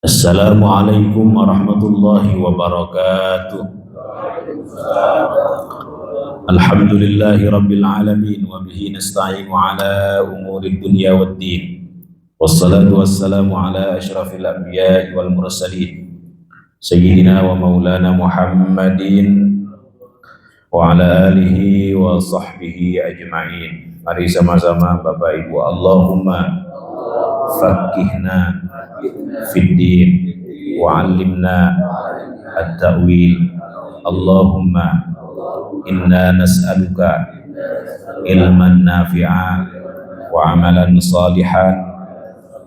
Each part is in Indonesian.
Assalamualaikum warahmatullahi wabarakatuh. Alhamdulillahi rabbil alamin wa bihi nasta'inu ala umuri dunya waddin. Wassalatu wassalamu ala asyrafil anbiya'i wal mursalin sayyidina wa maulana Muhammadin wa ala alihi wa sahbihi ajma'in. Mari sama-sama Bapak Ibu, Allahumma fakihna fiddin wa 'allimna at-ta'wil. Allahumma inna nas'aluka ilman nafi'a wa 'amalan salihan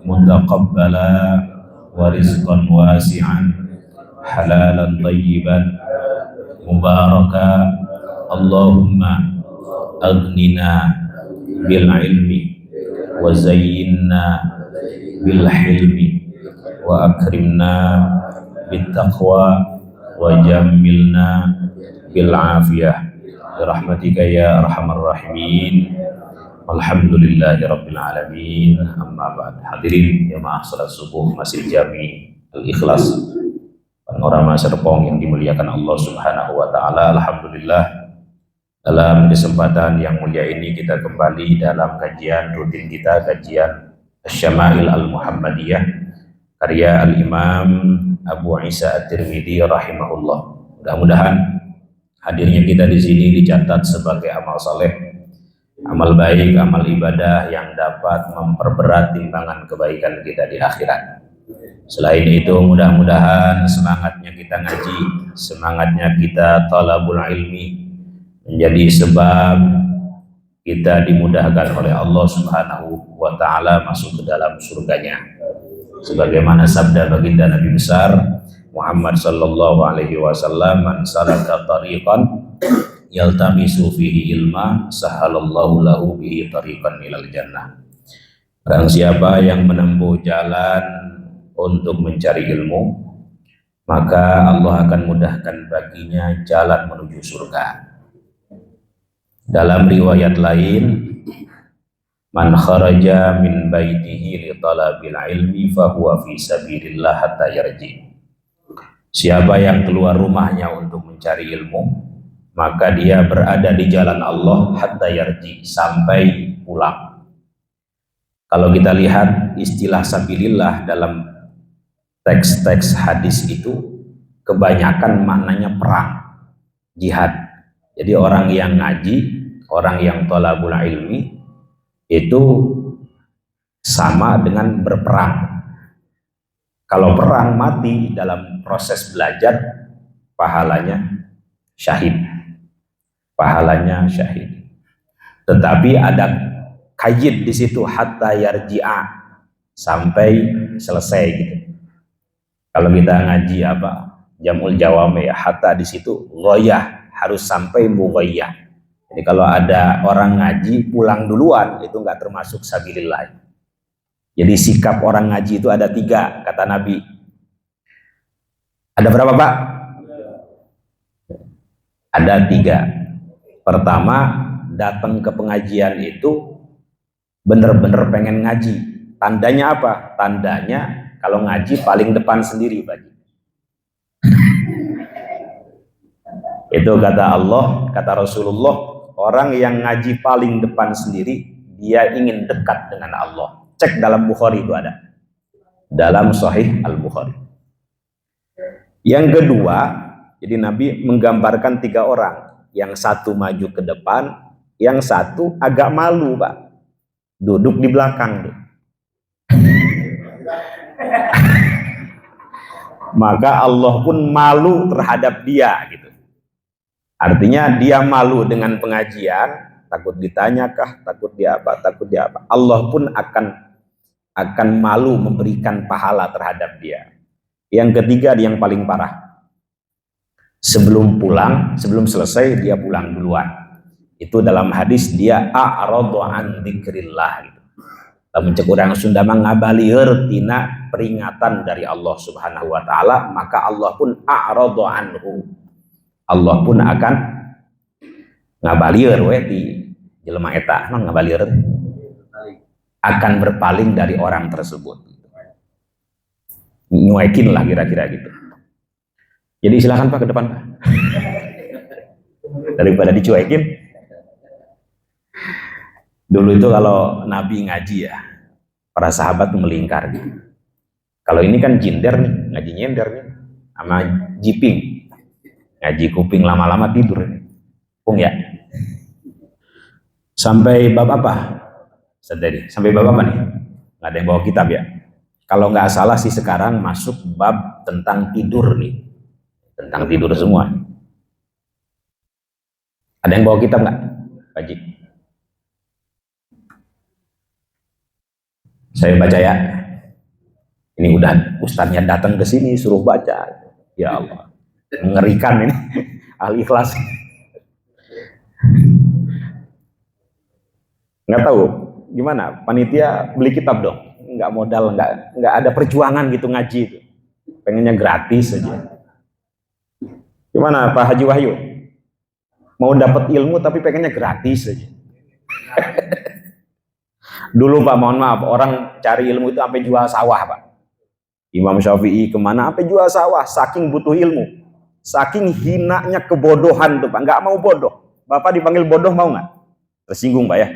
mutaqabbala wa rizqan wasi'an halalan tayyiban mubaraka. Allahumma aghnina bil ilmi wa zayyinna bil hilmi wa akrimna bit taqwa wa jammilna bil afiyah birahmatika ya arhamar rahimin. Alhamdulillahi rabbil alamin. Amma ba'd. Hadirin jamaah salat subuh Masjid Jami Al-Ikhlas Panorama Serpong yang dimuliakan Allah Subhanahu wa taala. Alhamdulillah, dalam kesempatan yang mulia ini kita kembali dalam kajian rutin kita, kajian Asy-Syama'il Al-Muhammadiyah karya Al-Imam Abu Isa At-Tirmidzi rahimahullah. Mudah-mudahan hadirnya kita di sini dicatat sebagai amal saleh, amal baik, amal ibadah yang dapat memperberat timbangan kebaikan kita di akhirat. Selain itu, mudah-mudahan semangatnya kita ngaji, semangatnya kita talabul ilmi menjadi sebab kita dimudahkan oleh Allah Subhanahu wa taala masuk ke dalam surganya. Sebagaimana sabda baginda Nabi besar Muhammad sallallahu alaihi wasallam, "Man salaka tariqan yaltamisu fihi ilma, sahalallahu lahu bihi tariqan ilal jannah." Barang siapa yang menempuh jalan untuk mencari ilmu, maka Allah akan mudahkan baginya jalan menuju surga. Dalam riwayat lain, man kharaja min baitihi li talabil ilmi fahuwa fi sabilillah hatta yarji. Siapa yang keluar rumahnya untuk mencari ilmu, maka dia berada di jalan Allah hatta yarji, sampai pulang. Kalau kita lihat istilah sabilillah dalam teks-teks hadis itu kebanyakan maknanya perang, jihad. Jadi orang yang ngaji, orang yang thalabul ilmi itu sama dengan berperang. Kalau perang mati dalam proses belajar, pahalanya syahid. Pahalanya syahid. Tetapi ada qayyid di situ, hatta yarji'a, sampai selesai gitu. Kalau kita ngaji apa? Jamul jawame ya, hatta di situ ghayah, harus sampai mughayyah. Jadi kalau ada orang ngaji pulang duluan, itu nggak termasuk sabilillah. Jadi sikap orang ngaji itu ada 3, kata Nabi. Ada berapa, Pak? Ada 3. Pertama, datang ke pengajian itu bener-bener pengen ngaji. Tandanya apa? Tandanya kalau ngaji paling depan sendiri, Pak. Itu kata Allah, kata Rasulullah, orang yang ngaji paling depan sendiri, dia ingin dekat dengan Allah. Cek dalam Bukhari, itu ada. Dalam Sahih Al-Bukhari. Yang kedua, jadi Nabi menggambarkan 3 orang. Yang satu maju ke depan, yang satu agak malu, Pak. Duduk di belakang. Maka Allah pun malu terhadap dia gitu. Artinya dia malu dengan pengajian, takut ditanyakah, takut dia apa, takut dia apa. Allah pun akan malu memberikan pahala terhadap dia. Yang ketiga, yang paling parah. Sebelum pulang, sebelum selesai dia pulang duluan. Itu dalam hadis dia a'radu an dzikrillah gitu. Lamun cek urang Sunda mah ngabalieur tina peringatan dari Allah Subhanahu wa taala, maka Allah pun a'radu anhu. Allah pun akan ngabalieur we di jelema eta, ngabalieur akan berpaling dari orang tersebut. nyuekin lah kira-kira gitu. Jadi silakan Pak ke depan Pak. Daripada dicuekin. Dulu itu kalau Nabi ngaji ya, para sahabat melingkar gitu. Kalau ini kan jinder nih, ngaji nyender nih, sama jiping, ngaji kuping lama-lama tidur nih. Pung ya. Sampai bab apa? Sedari. Sampai bab apa nih? Nggak ada yang bawa kitab ya. Kalau nggak salah sih sekarang masuk bab tentang tidur nih, tentang tidur semua. Ada yang bawa kitab nggak, Pak Jik? Saya baca ya. Ini udah ustadznya datang ke sini suruh baca. Ya Allah, mengerikan ini. Al-Ikhlas. Nggak tahu gimana. Panitia beli kitab dong. Nggak modal, nggak ada perjuangan gitu ngaji itu. Pengennya gratis aja. Gimana Pak Haji Wahyu? Mau dapat ilmu tapi pengennya gratis aja. Dulu Pak, mohon maaf, orang cari ilmu itu sampai jual sawah Pak. Imam Syafi'i kemana? Sampai jual sawah, saking butuh ilmu. Saking hinanya kebodohan tuh Pak, nggak mau bodoh. Bapak dipanggil bodoh mau nggak? Tersinggung Pak ya?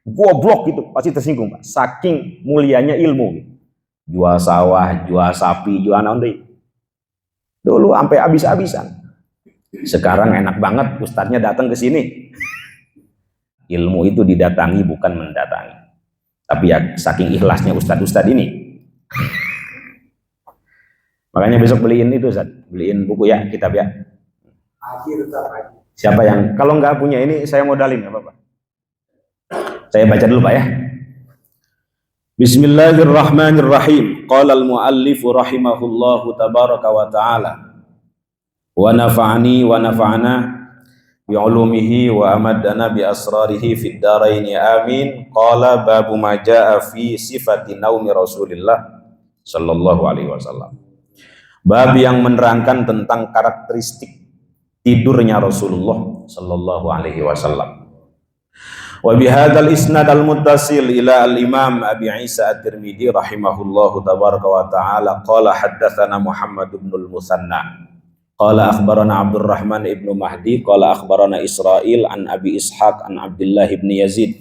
Goblok gitu, pasti tersinggung Pak. Saking mulianya ilmu. Jual sawah, jual sapi, jual naon. Dulu sampai habis-habisan. Sekarang enak banget, ustadznya datang ke sini. Ilmu itu didatangi bukan mendatangi. Tapi ya saking ikhlasnya ustadz-ustadz ini. Makanya besok beliin itu Ustaz, beliin buku ya, kitab ya. Siapa yang kalau nggak punya ini saya modalin nggak apa-apa. Saya baca dulu Pak ya. Bismillahirrahmanirrahim. Qala al-muallif rahimahullahu tabaraka wa ta'ala. Wa nafa'ani wa nafa'ana bi'ulumihi wa amadana bi asrarihi fid dharain amin. Qala babu ma jaa fi sifati naumi Rasulillah sallallahu alaihi wasallam. Bab yang menerangkan tentang karakteristik tidurnya Rasulullah sallallahu alaihi wasallam. Wa bihadzal isnad al-muttasil ila al-Imam Abi Isa At-Tirmidzi rahimahullahu tabaraka wa ta'ala qala haddatsana Muhammad ibn al-Musanna qala akhbarana Abdurrahman ibn Mahdi qala akhbarana Israil an Abi Ishaq an Abdullah ibn Yazid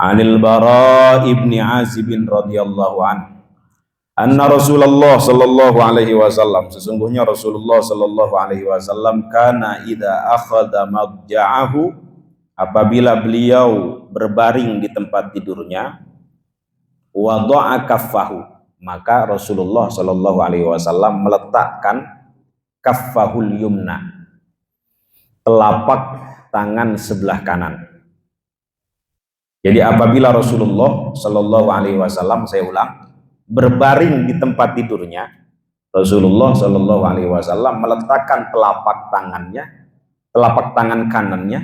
anil Bara ibn Azib radhiyallahu anhu anna Rasulullah sallallahu alaihi wasallam, sesungguhnya Rasulullah sallallahu alaihi wasallam kana idza akhadha madja'ahu, apabila beliau berbaring di tempat tidurnya, wada'a kaffahu, maka Rasulullah sallallahu alaihi wasallam meletakkan kaffahul yumna, telapak tangan sebelah kanan. Jadi apabila Rasulullah sallallahu alaihi wasallam, saya ulang, berbaring di tempat tidurnya, Rasulullah sallallahu alaihi wasallam meletakkan telapak tangan kanannya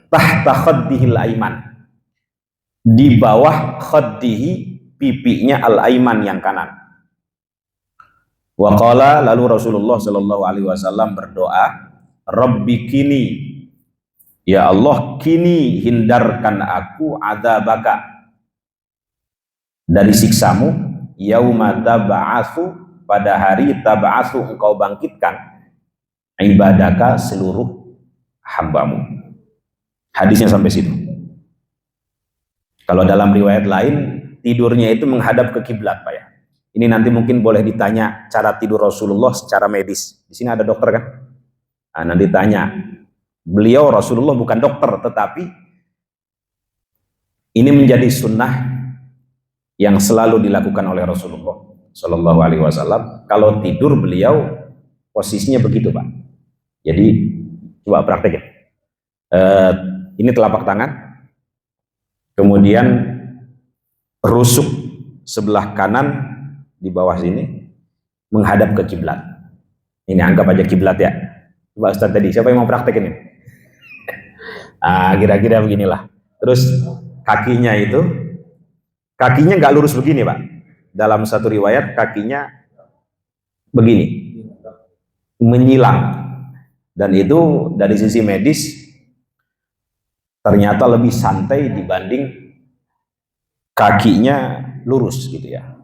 tahta khaddihil aiman, di bawah khaddihi, pipinya al-aiman yang kanan. Wa qala, lalu Rasulullah sallallahu alaihi wasallam berdoa, Rabbi kini, ya Allah, kini hindarkan aku adzabaka, dari siksamu, yauma tab'atsu, pada hari tab'atsu engkau bangkitkan, ibadaka, seluruh hambamu. Hadisnya sampai situ. Kalau dalam riwayat lain, tidurnya itu menghadap ke kiblat Pak ya. Ini nanti mungkin boleh ditanya cara tidur Rasulullah secara medis. Di sini ada dokter kan? Nah, nanti tanya. Beliau Rasulullah bukan dokter, tetapi ini menjadi sunnah yang selalu dilakukan oleh Rasulullah Shallallahu Alaihi Wasallam. Kalau tidur beliau posisinya begitu Pak. Jadi coba praktekin. Ini telapak tangan, kemudian rusuk sebelah kanan di bawah sini menghadap ke kiblat. Ini anggap aja kiblat ya. Coba Ustaz tadi, siapa yang mau praktekin ini? Kira-kira beginilah. Terus kakinya nggak lurus begini Pak. Dalam satu riwayat kakinya begini, menyilang, dan itu dari sisi medis ternyata lebih santai dibanding kakinya lurus gitu ya.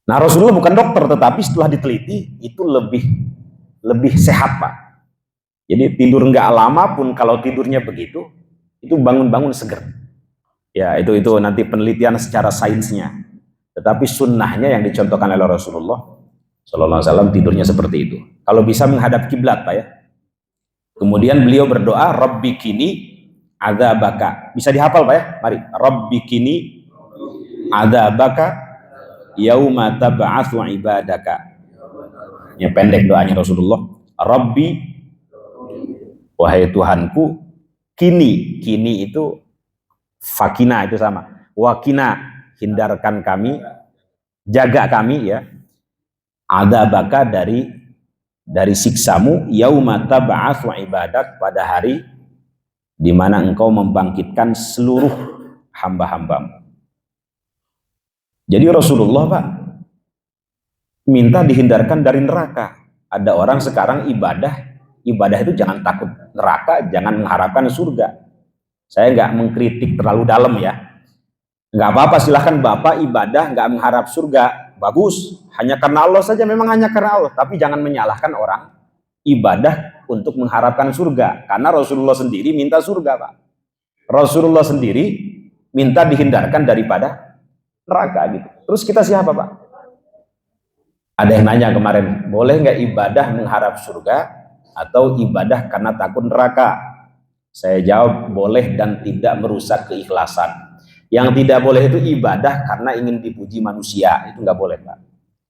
Nah, Rasulullah bukan dokter, tetapi setelah diteliti itu lebih sehat, Pak. Jadi tidur nggak lama pun kalau tidurnya begitu, itu bangun-bangun seger. Ya, itu nanti penelitian secara sainsnya. Tetapi sunnahnya yang dicontohkan oleh Rasulullah Sallallahu Alaihi Wasallam tidurnya seperti itu. Kalau bisa menghadap kiblat, Pak ya. Kemudian beliau berdoa, Rabbi kini adzabaka. Bisa dihafal, Pak ya? Mari. Rabbi kini adzabaka yauma tab'atsu ibadaka. Ya, pendek doanya Rasulullah. Rabbi, wahai Tuhanku, kini itu fakina itu sama. Wakina, hindarkan kami, jaga kami ya. Adzabaka dari siksamu yauma tab'atsu ibadak, pada hari di mana engkau membangkitkan seluruh hamba-hambamu. Jadi Rasulullah, Pak, minta dihindarkan dari neraka. Ada orang sekarang ibadah itu jangan takut neraka, jangan mengharapkan surga. Saya nggak mengkritik terlalu dalam ya. Nggak apa-apa, silahkan Bapak ibadah nggak mengharap surga, bagus. Hanya karena Allah saja, memang hanya karena Allah. Tapi jangan menyalahkan orang ibadah untuk mengharapkan surga. Karena Rasulullah sendiri minta surga, Pak. Rasulullah sendiri minta dihindarkan daripada neraka gitu. Terus kita siapa, Pak? Ada yang nanya kemarin, boleh nggak ibadah mengharap surga atau ibadah karena takut neraka? Saya jawab, boleh dan tidak merusak keikhlasan. Yang tidak boleh itu ibadah karena ingin dipuji manusia, itu nggak boleh, Pak.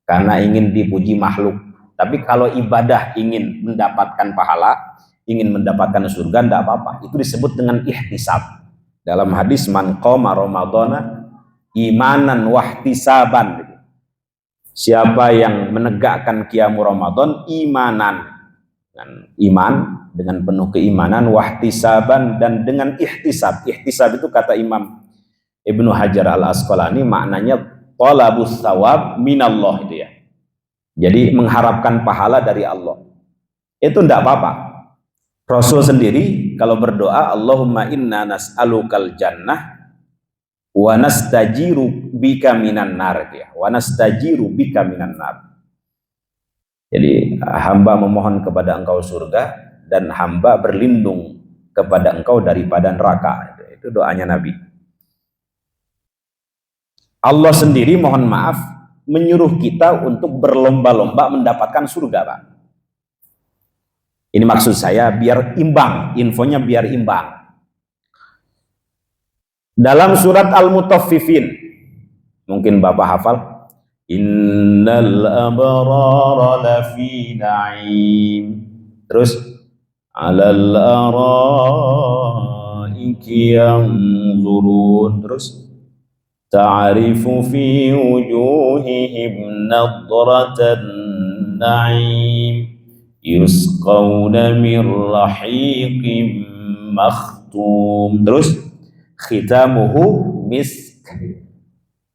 Karena ingin dipuji makhluk. Tapi kalau ibadah ingin mendapatkan pahala, ingin mendapatkan surga, tidak apa-apa. Itu disebut dengan ihtisab. Dalam hadis, man qoma ramadhana imanan wahtisaban. Siapa yang menegakkan qiyamul Ramadan imanan, dengan iman, dengan penuh keimanan, wahtisaban, dan dengan ihtisab. Ihtisab itu kata Imam Ibnu Hajar al-Asqalani maknanya talabus thawab minallah itu ya. Jadi mengharapkan pahala dari Allah. Itu tidak apa-apa. Rasul sendiri kalau berdoa, Allahumma inna nas'alukal jannah wa nastajiru bika minan nar ya. Wa nastajiru bika minan nar. Jadi hamba memohon kepada engkau surga dan hamba berlindung kepada engkau daripada neraka. Itu doanya Nabi. Allah sendiri mohon maaf menyuruh kita untuk berlomba-lomba mendapatkan surga, Pak. Ini maksud saya biar imbang, infonya biar imbang. Dalam surat Al-Mutaffifin, mungkin Bapak hafal, Innal abrara lafi na'im. Terus alal araiki yanzurun. Terus ta'rifu fi wujuhihim nadratan na'im yusqawna min rahiqim makhtum. Terus khitamuhu misk.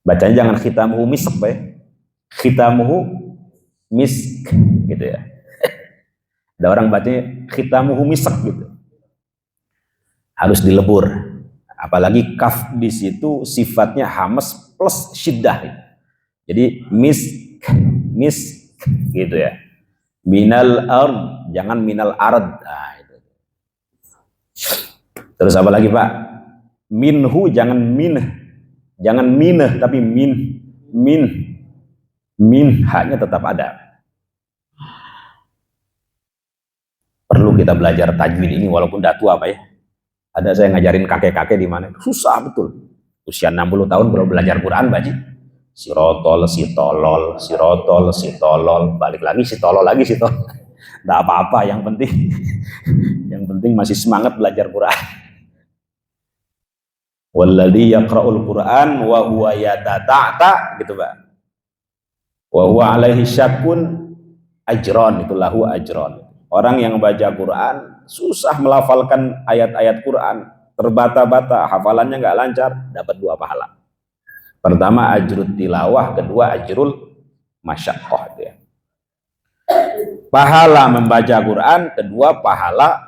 Bacanya jangan khitamuhu misk, Pak ya. Khitamuhu misk gitu ya. Ada orang bacanya khitamuhu misk gitu. Harus dilebur. Apalagi kaf di situ sifatnya hamas plus syiddah. Jadi misk gitu ya. Minal ard, jangan minal ard. Nah, itu. Terus apa lagi, Pak? Minhu, jangan minah tapi min haknya tetap ada. Perlu kita belajar tajwid ini walaupun udah tua, Pak ya. Ada saya ngajarin kakek-kakek di mana, susah betul. Usia 60 tahun belum belajar Quran, Baji. Sirotol, si tolol, sirotol, si tolol, balik lagi si tolol lagi si tolol. Enggak apa-apa, yang penting masih semangat belajar Quran. Walladzi yaqra'ul Qur'an wa huwa yatata'ta gitu, Pak. Wa huwa alaihi syakun ajron, itu lahu ajron. Orang yang baca Quran susah melafalkan ayat-ayat Quran, terbata-bata, hafalannya nggak lancar, dapat 2 pahala. Pertama ajrul tilawah, kedua ajrul masyaqqah ya. Pahala membaca Quran, kedua pahala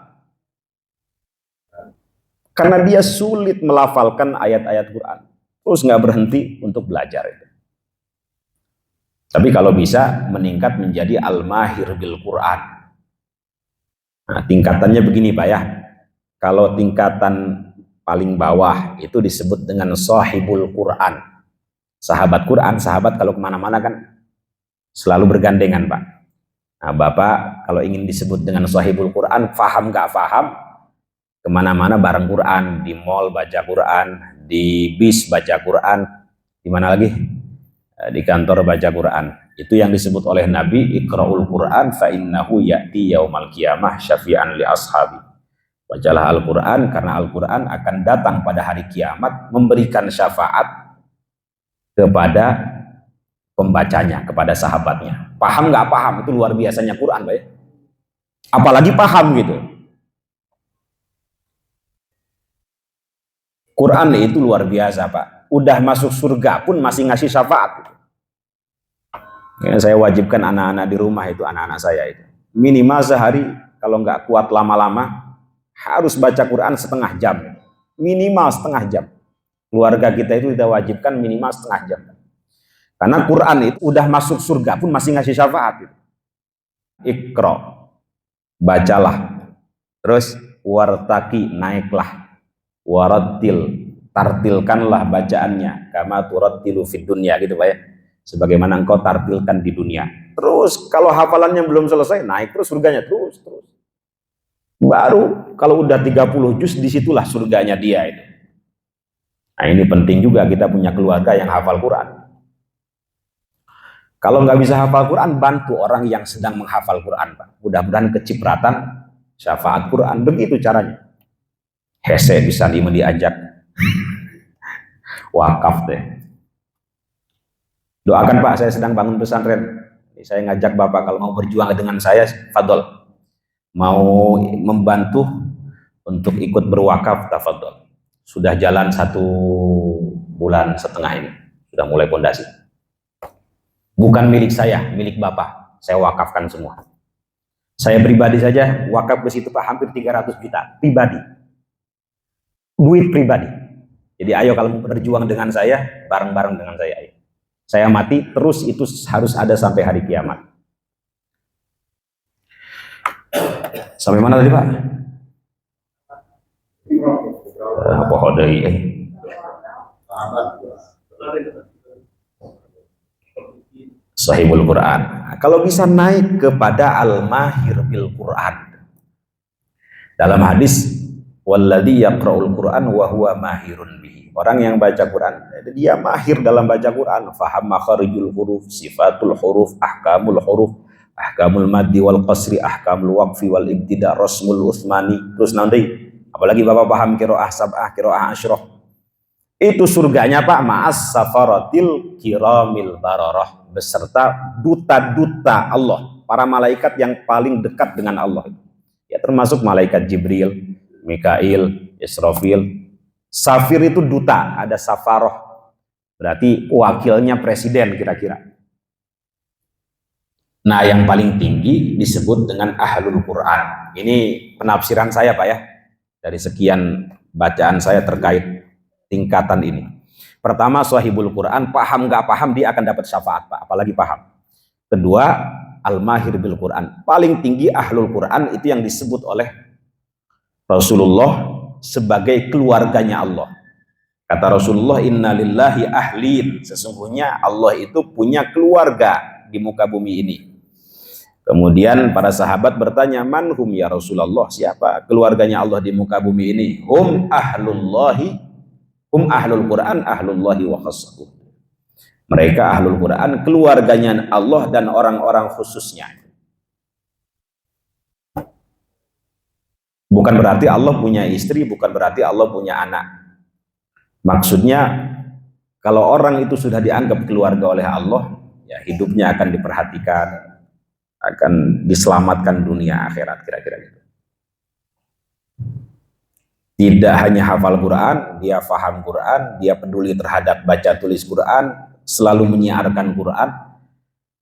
karena dia sulit melafalkan ayat-ayat Quran, terus nggak berhenti untuk belajar itu. Tapi kalau bisa meningkat menjadi al-mahir bil Quran. Nah, tingkatannya begini Pak ya. Kalau tingkatan paling bawah itu disebut dengan sahibul Quran. Sahabat Quran, sahabat kalau kemana-mana kan selalu bergandengan Pak. Nah Bapak kalau ingin disebut dengan sahibul Quran, faham gak faham, kemana-mana bareng Quran, di mall baca Quran, di bis baca Quran, di mana lagi? Di kantor baca Quran. Itu yang disebut oleh Nabi, Iqra'ul Quran fa innahu ya'ti yaumal qiyamah syafi'an li ashabi. Bacalah Al-Quran karena Al-Quran akan datang pada hari kiamat memberikan syafaat kepada pembacanya, kepada sahabatnya. Paham nggak paham, itu luar biasanya Quran Pak ya. Apalagi paham gitu. Quran itu luar biasa Pak. Udah masuk surga pun masih ngasih syafaat gitu. Ya, saya wajibkan anak-anak di rumah itu, anak-anak saya itu minimal sehari kalau nggak kuat lama-lama harus baca Quran setengah jam, minimal setengah jam. Keluarga kita itu kita wajibkan minimal setengah jam, karena Quran itu udah masuk surga pun masih ngasih syafaat gitu. Iqra, bacalah, terus wartaki, naiklah, warattil, tartilkanlah bacaannya, kama turattilu fid dunya gitu Pak ya, sebagaimana engkau tartilkan di dunia. Terus kalau hafalannya belum selesai, naik terus surganya terus. Baru kalau udah 30 juz, disitulah surganya dia itu. Nah ini penting juga kita punya keluarga yang hafal Quran. Kalau nggak bisa hafal Quran, bantu orang yang sedang menghafal Quran Pak. Mudah-mudahan kecipratan syafaat Quran, begitu caranya. Hese bisa diajak wakaf deh. Doakan Pak, saya sedang bangun pesantren. Saya ngajak Bapak kalau mau berjuang dengan saya, fadol. Mau membantu untuk ikut berwakaf, tafadhol. Sudah jalan 1,5 bulan ini, sudah mulai pondasi. Bukan milik saya, milik Bapak. Saya wakafkan semua. Saya pribadi saja wakaf ke situ Pak hampir 300 juta pribadi. Duit pribadi. Jadi ayo kalau mau berjuang dengan saya, bareng-bareng dengan saya. Ayo. Saya mati terus itu harus ada sampai hari kiamat. Sampai mana tadi Pak? Apa hodai? Sahibul Quran. Kalau bisa naik kepada al-mahir bil Quran. Dalam hadis, walladzi yaqra'ul Quran wa huwa mahirun bihi. Orang yang baca Quran, dia mahir dalam baca Quran. Faham makharijul huruf, sifatul huruf, ahkamul huruf, ahkamul maddi wal qasri, ahkamul waqfi wal ibtida, rasmul utsmani. Terus nanti apalagi Bapak paham qiraah sab'ah, qiraah asyrah. Itu surganya Pak ma'as safaratil kiramil bararah, beserta duta-duta Allah, para malaikat yang paling dekat dengan Allah. Ya termasuk malaikat Jibril, Mikail, Israfil. Safir itu duta, ada safaroh, berarti wakilnya presiden kira-kira. Nah yang paling tinggi disebut dengan ahlul Quran. Ini penafsiran saya Pak ya, dari sekian bacaan saya terkait tingkatan ini. Pertama, sahibul Quran, paham nggak paham dia akan dapat syafaat Pak, apalagi paham. Kedua, al-mahir bil Quran, paling tinggi ahlul Quran itu yang disebut oleh Rasulullah sebagai keluarganya Allah. Kata Rasulullah, inna lillahi ahlin, sesungguhnya Allah itu punya keluarga di muka bumi ini. Kemudian para sahabat bertanya, manhum ya Rasulullah, siapa keluarganya Allah di muka bumi ini? Hum ahlullahi, hum ahlul Quran, ahlullahi wa khassatuh. Mereka ahlul Quran, keluarganya Allah dan orang-orang khususnya. Bukan berarti Allah punya istri, bukan berarti Allah punya anak. Maksudnya kalau orang itu sudah dianggap keluarga oleh Allah, ya hidupnya akan diperhatikan, akan diselamatkan dunia akhirat, kira-kira gitu. Tidak hanya hafal Quran, dia faham Quran, dia peduli terhadap baca tulis Quran, selalu menyiarkan Quran.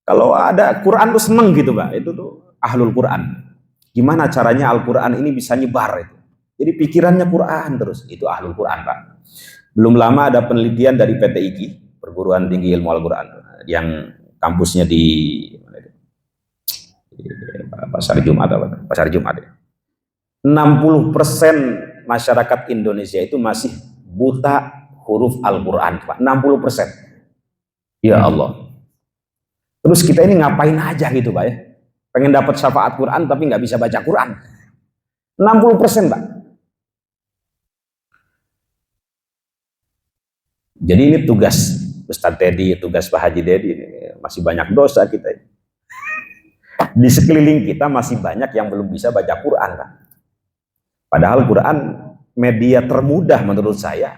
Kalau ada Quran tuh seneng gitu Pak, itu tuh ahlul Quran. Gimana caranya Al-Quran ini bisa nyebar itu? Jadi pikirannya Quran terus, itu ahlul Quran Pak. Belum lama ada penelitian dari PT IKI, Perguruan Tinggi Ilmu Al-Quran, yang kampusnya di Pasar Jumat apa? Pasar Jumat ya. 60% masyarakat Indonesia itu masih buta huruf Al-Quran, Pak. 60%. Ya Allah. Terus kita ini ngapain aja gitu, Pak ya? Pengen dapat syafaat Quran tapi nggak bisa baca Quran. 60%, Pak. Jadi ini tugas Ustadz Teddy, tugas Pak Haji Dedi, masih banyak dosa kita. Di sekeliling kita masih banyak yang belum bisa baca Quran, Pak. Padahal Quran media termudah menurut saya.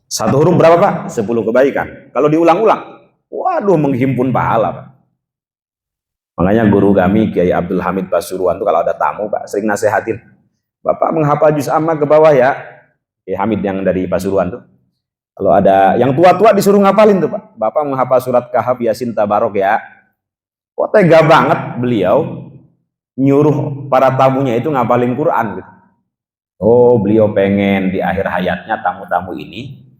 Satu huruf berapa, Pak? 10 kebaikan. Kalau diulang-ulang, waduh, menghimpun pahala, Pak. Makanya guru kami Kiai Abdul Hamid Pasuruan tuh kalau ada tamu, Pak, sering nasehatin, Bapak menghafal juz amma ke bawah ya. Kiai Hamid yang dari Pasuruan tuh. Kalau ada yang tua-tua disuruh ngapalin tuh, Pak. Bapak menghafal surat Kahf, Yasin, Tabarok ya. Kok tega banget beliau nyuruh para tamunya itu ngapalin Quran gitu. Oh, beliau pengen di akhir hayatnya tamu-tamu ini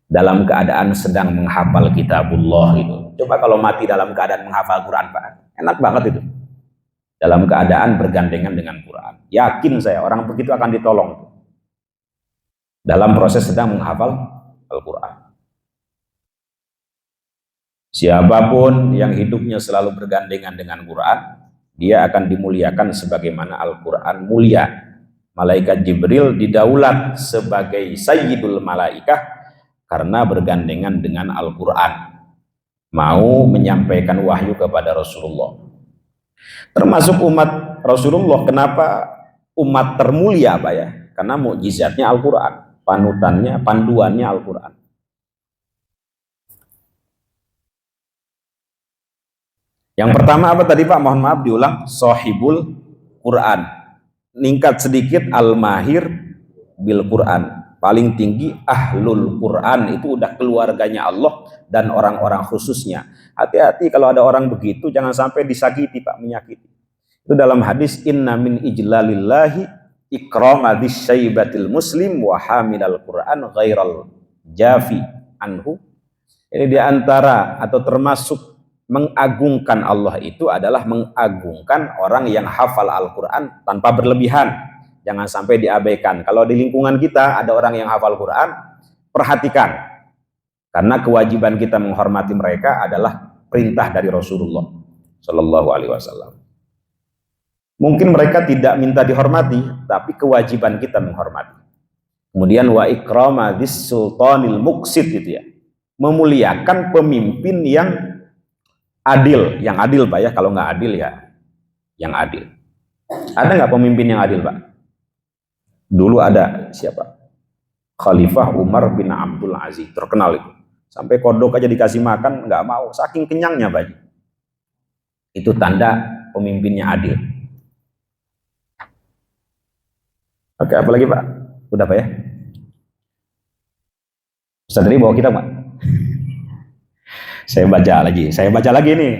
dalam keadaan sedang menghafal kitabullah gitu. Coba kalau mati dalam keadaan menghafal Quran, Pak. Enak banget itu. Dalam keadaan bergandengan dengan Quran. Yakin saya orang begitu akan ditolong dalam proses sedang menghafal Al-Quran. Siapapun yang hidupnya selalu bergandengan dengan Quran, dia akan dimuliakan sebagaimana Al-Quran mulia. Malaikat Jibril didaulat sebagai Sayyidul Malaikah karena bergandengan dengan Al-Quran. Mau menyampaikan wahyu kepada Rasulullah. Termasuk umat Rasulullah, kenapa umat termulia, Pak ya? Karena mukjizatnya Al-Quran. Panutannya, panduannya Al-Quran. Yang pertama apa tadi, Pak? Mohon maaf diulang. Sohibul Quran. Ningkat sedikit al-mahir bil Quran. Paling tinggi ahlul Quran. Itu udah keluarganya Allah dan orang-orang khususnya. Hati-hati kalau ada orang begitu, jangan sampai disakiti, Pak, menyakiti. Itu dalam hadis inna min ijlalillahi ikromadis syaibatil muslim wa hamilal Quran ghairal jafi anhu. Ini diantara atau termasuk mengagungkan Allah itu adalah mengagungkan orang yang hafal Al-Quran tanpa berlebihan. Jangan sampai diabaikan. Kalau di lingkungan kita ada orang yang hafal Quran, perhatikan. Karena kewajiban kita menghormati mereka adalah perintah dari Rasulullah Shallallahu Alaihi Wasallam. Mungkin mereka tidak minta dihormati, tapi kewajiban kita menghormati. Kemudian wa ikramadis sultanil muqsid gitu ya. Memuliakan pemimpin yang adil, Pak ya. Kalau nggak adil ya yang adil. Ada nggak pemimpin yang adil, Pak? Dulu ada siapa? Khalifah Umar bin Abdul Aziz, terkenal itu. Sampai kodok aja dikasih makan nggak mau, saking kenyangnya, Pak. Itu tanda pemimpinnya adil. Oke, apa lagi, Pak? Udah, Pak ya? Ustaz tadi bawa kita, Pak. Saya baca lagi nih.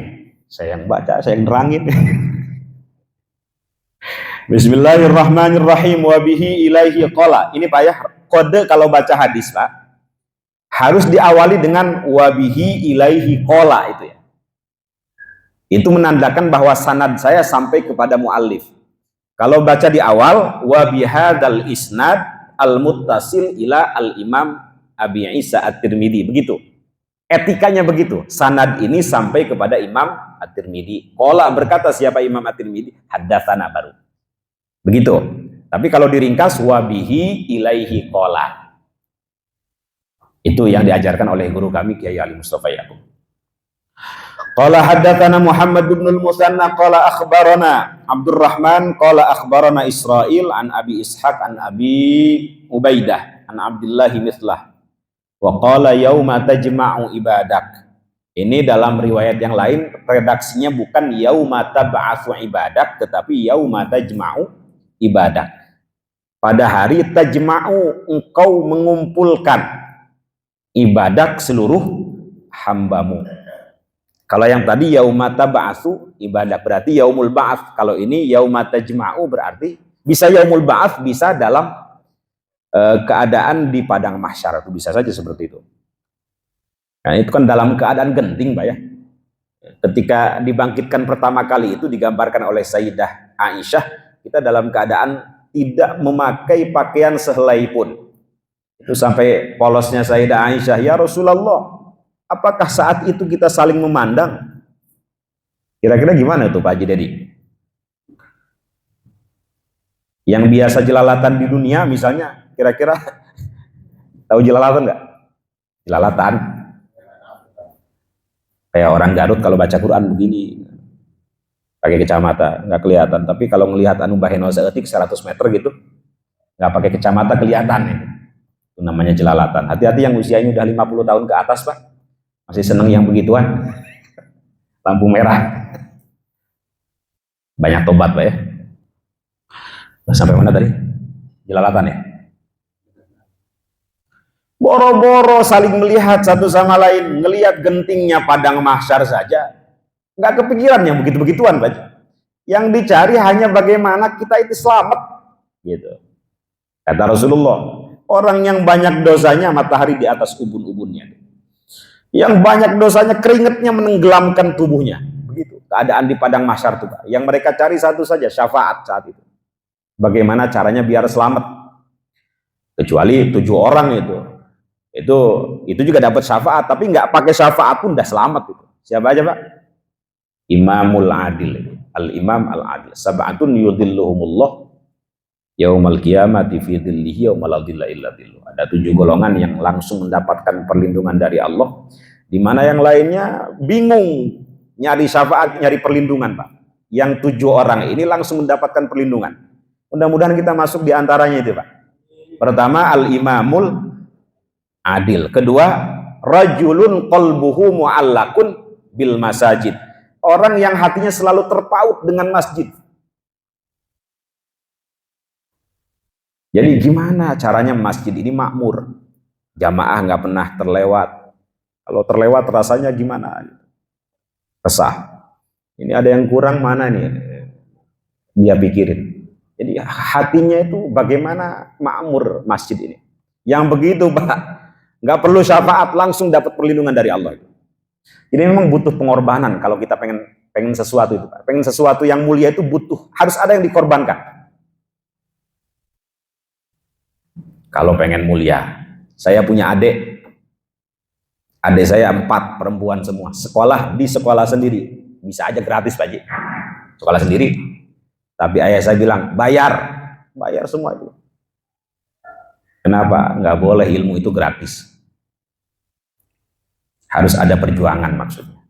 Saya yang baca, saya yang nerangin. Bismillahirrahmanirrahim wa bihi ilaihi qala. Ini, Pak ya, kode kalau baca hadis, Pak, harus diawali dengan wa bihi ilaihi qala itu ya. Itu menandakan bahwa sanad saya sampai kepada muallif. Kalau baca di awal wa bihadzal isnad al-muttasil ila al-Imam Abi Isa At-Tirmidzi, begitu. Etikanya begitu. Sanad ini sampai kepada Imam At-Tirmidzi. Qala berkata siapa Imam At-Tirmidzi? Haddatsana baru. Begitu. Tapi kalau diringkas wa bihi ilaihi qala. Itu yang diajarkan oleh guru kami Kiai Ali Mustafa Yaqub. Qala haddatsana Muhammad bin al-Musanna qala akhbarana Abdurrahman qala akhbarana Israil an Abi Ishaq an Abi Ubaidah an Abdullah mithlah wa qala yauma tajma'u ibadak. Ini dalam riwayat yang lain redaksinya bukan yauma tab'atsu ibadak tetapi yauma tajma'u ibadak. Pada hari tajma'u engkau mengumpulkan ibadak seluruh hambamu. Kalau yang tadi yaumata ba'atsu ibadah berarti yaumul ba'ats. Kalau ini yaumata jma'u berarti bisa yaumul ba'ats, bisa dalam keadaan di padang mahsyar, itu bisa saja seperti itu. Nah, itu kan dalam keadaan genting, Pak ya. ketika dibangkitkan pertama kali itu digambarkan oleh Sayyidah Aisyah, kita dalam keadaan tidak memakai pakaian sehelai pun. Itu sampai polosnya Sayyidah Aisyah, ya Rasulullah, apakah saat itu kita saling memandang? Kira-kira gimana tuh Pak Haji Dedi? Yang biasa jelalatan di dunia misalnya, kira-kira tahu jelalatan nggak? Jelalatan kayak orang Garut kalau baca Quran begini, pakai kacamata nggak kelihatan. Tapi kalau ngelihat anu baheno seetik 100 meter gitu, nggak pakai kacamata kelihatan itu. Itu namanya jelalatan. Hati-hati yang usianya udah 50 tahun ke atas Pak, masih seneng yang begituan. Lampu merah, banyak tobat Pak ya. Sampai mana tadi? Jelalatan ya. Boro-boro saling melihat satu sama lain, ngelihat gentingnya padang mahsyar saja, nggak kepikiran yang begitu-begituan Pak. Yang dicari hanya bagaimana kita itu selamat, gitu. Kata Rasulullah, orang yang banyak dosanya matahari di atas ubun-ubunnya, yang banyak dosanya keringatnya menenggelamkan tubuhnya, begitu. Keadaan di padang mahsyar itu Pak. Yang mereka cari satu saja, syafaat saat itu. Bagaimana caranya biar selamat? Kecuali 7 orang itu juga dapat syafaat, tapi nggak pakai syafaat pun udah selamat itu. Siapa aja Pak? Imamul Adil, Al-Imam Al-Adil. Sab'atun yudhilluhumullah yaumal qiyamati fi dhillihi yauma la dhilla illa dhilluh. Ada 7 golongan yang langsung mendapatkan perlindungan dari Allah, di mana yang lainnya bingung nyari syafaat, nyari perlindungan Pak. Yang 7 orang ini langsung mendapatkan perlindungan. Mudah-mudahan kita masuk di antaranya itu Pak. Pertama, Al-Imamul Adil. Kedua, rajulun qalbuhu mu'allakun bil masajid. Orang yang hatinya selalu terpaut dengan masjid. Jadi gimana caranya masjid ini makmur? Jamaah nggak pernah terlewat. Kalau terlewat rasanya gimana? Resah. Ini ada yang kurang mana nih? Dia pikirin. Jadi hatinya itu bagaimana makmur masjid ini. Yang begitu Pak, nggak perlu syafaat, langsung dapat perlindungan dari Allah. Jadi memang butuh pengorbanan kalau kita pengen sesuatu itu. Pengen sesuatu yang mulia itu butuh, harus ada yang dikorbankan. Kalau pengen mulia, saya punya adik saya 4 perempuan semua, sekolah di sekolah sendiri, bisa aja gratis Pak Haji, sekolah sendiri. Tapi ayah saya bilang bayar semua itu. Kenapa? Nggak boleh ilmu itu gratis. Harus ada perjuangan maksudnya.